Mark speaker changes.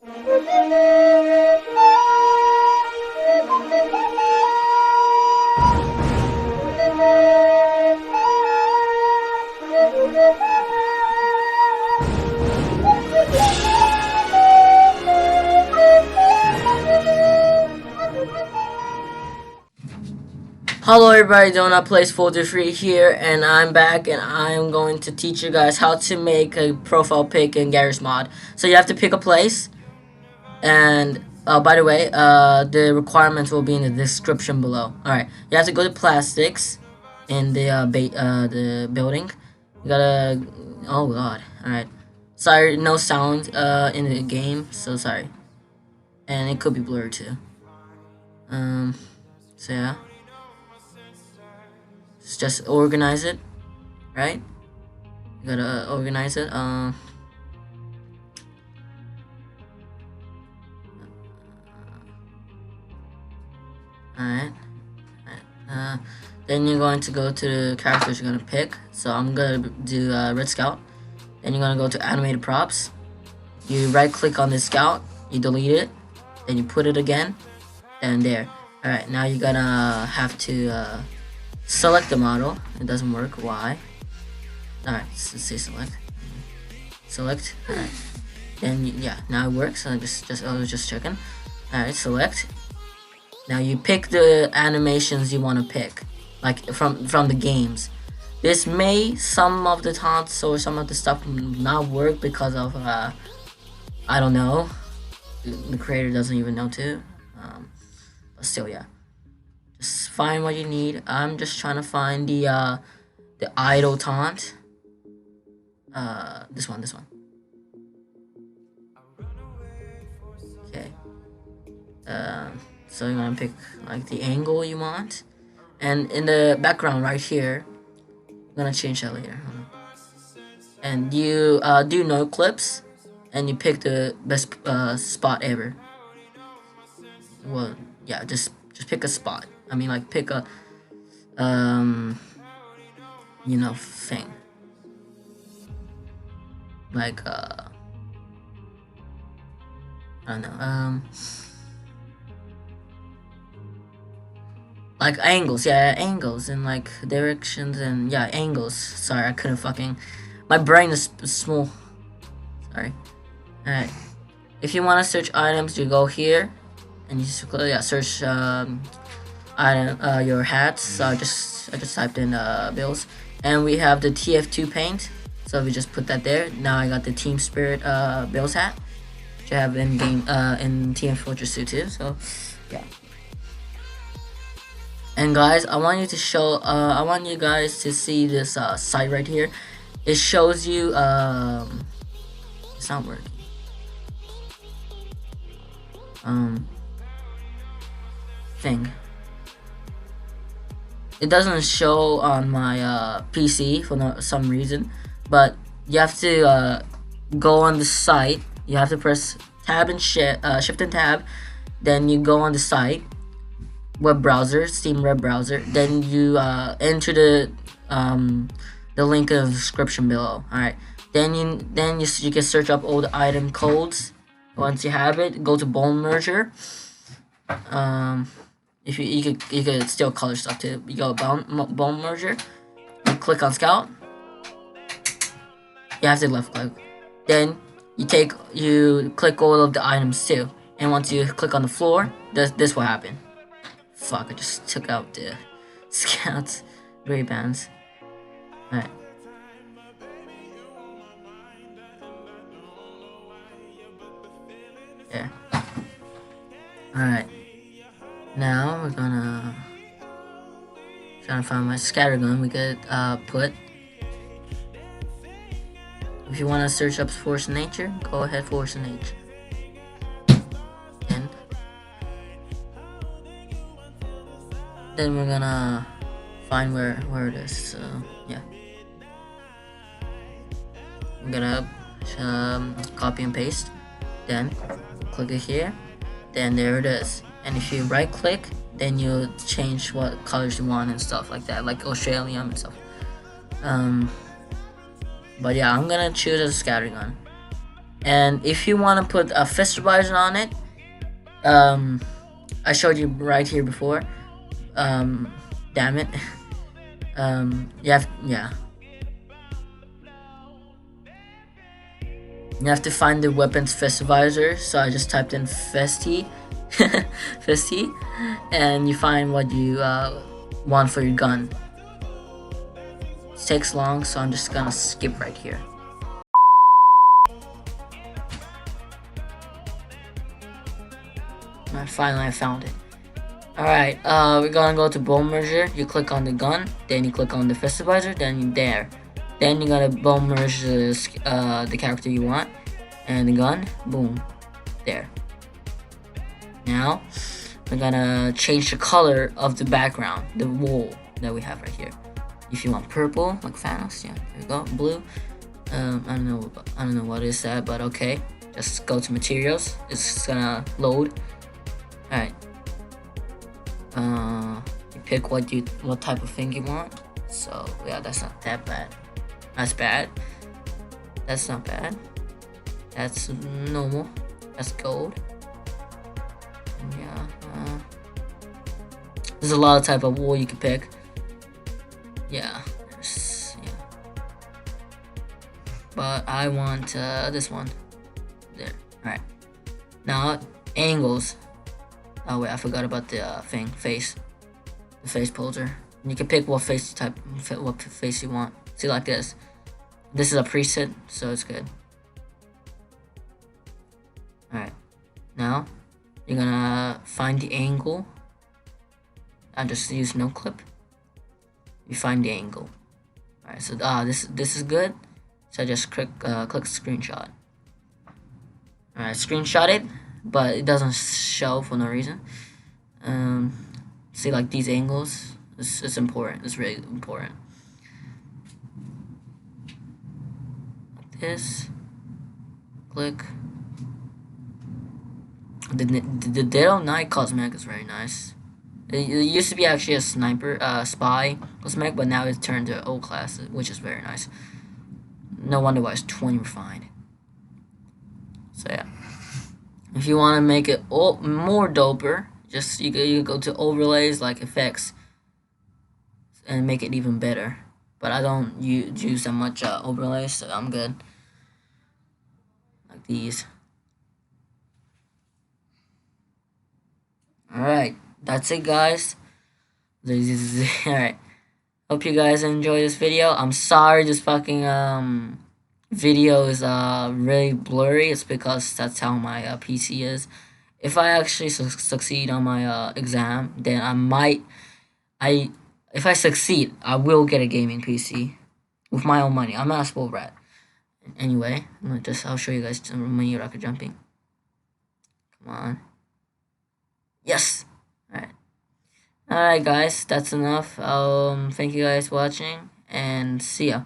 Speaker 1: Hello everybody, Donut Plays Folder 3 here, and I'm back, and I'm going to teach you guys how to make a profile pic in Garry's mod. So you have to pick a place, and by the way, the requirements will be in the description below. Alright, you have to go to plastics in the building. You gotta, oh god, alright. Sorry, no sound in the game, so sorry. And it could be blurred too. So yeah. Just organize it, right? You gotta organize it. Alright. Then you're going to go to the characters you're gonna pick. So I'm gonna do Red Scout. Then you're gonna go to animated props. You right click on the scout, you delete it, then you put it again, and there. Alright, now you're gonna have to select the model. It doesn't work. Why? Alright, let's say select. Select. Alright. Then yeah, now it works. I was just checking. Alright, select. Now you pick the animations you want to pick, like from the games. This may some of the taunts or some of the stuff not work because of I don't know. The creator doesn't even know too. But still, yeah. Just find what you need. I'm just trying to find the idle taunt. This one. Okay. So you're gonna pick like the angle you want, and in the background right here, I'm gonna change that later. And you do no clips, and you pick the best spot ever. Well, yeah, just pick a spot. I mean, like, pick a, you know, thing. Like, I don't know, like angles, yeah, angles, and like directions, and yeah, angles. Sorry, I couldn't fucking, my brain is small. Sorry. Alright. If you want to search items, you go here, and you just, yeah, search, item, your hats. So I just typed in bills, and we have the TF2 paint, so we just put that there. Now I got the Team Spirit bills hat, which I have in game in TM Fortress 2 too. So yeah. And guys, I want you guys to see this site right here. It shows you it's not working. Thing. It doesn't show on my PC for some reason, but you have to go on the site. You have to press tab and shift and tab, then you go on the site, web browser, Steam web browser. Then you enter the link in the description below. All right. Then you can search up all the item codes. Once you have it, go to bone merger. If you could still color stuff too. You go bone merger. You click on scout. You have to left click. Then you click all of the items too. And once you click on the floor, this will happen. Fuck! I just took out the scouts Ray bands. Alright. Yeah. Alright. Now we're gonna try to find my scattergun. We could put. If you want to search up force of nature, go ahead, force of nature. And then we're gonna find where it is. So yeah, I'm gonna copy and paste. Then click it here. Then there it is. And if you right click, then you change what colors you want and stuff like that, like Australian and stuff. But yeah, I'm gonna choose a scattergun. And if you want to put a visualizer on it, I showed you right here before. Damn it. Yeah. You have to find the weapons visualizer. So I just typed in Festi, Festi, and you find what you want for your gun. It takes long, so I'm just gonna skip right here. And finally, I found it. Alright, we're gonna go to bone merger. You click on the gun, then you click on the visualizer, then you there. Then you gotta bone merge the character you want, and the gun, boom, there. Now, we're gonna change the color of the background, the wall that we have right here. If you want purple, like Thanos, yeah, there you go. Blue, I don't know what is that, but okay. Just go to materials. It's gonna load. All right. You pick what type of thing you want. So yeah, that's not that bad. That's bad. That's not bad. That's normal. That's gold. And yeah. There's a lot of type of wool you can pick. Yeah. But I want this one. There. Alright. Now angles. Oh wait, I forgot about the face. The face poser. And you can pick what face what face you want. See, like this. This is a preset, so it's good. Alright. Now you're gonna find the angle. I just use no clip. You find the angle. Alright, so this is good. So I just click screenshot. Alright, screenshot it, but it doesn't show for no reason. See, like these angles, it's important. It's really important. Like this. Click. The Dead of Night cosmetic is very nice. It used to be actually a sniper, spy cosmetic, but now it's turned to O class, which is very nice. No wonder why it's 20 refined. So yeah, if you want to make it more doper, just you go to overlays like effects and make it even better. But I don't use that much overlays, so I'm good. Like these. Alright, that's it, guys. Alright. Hope you guys enjoy this video. I'm sorry this fucking video is really blurry. It's because that's how my PC is. If I actually succeed on my exam, then if I succeed, I will get a gaming PC with my own money. I'm not a spoiled rat. Anyway, I'll show you guys mini rocket jumping. Come on. Yes. Alright guys, that's enough. Thank you guys for watching and see ya.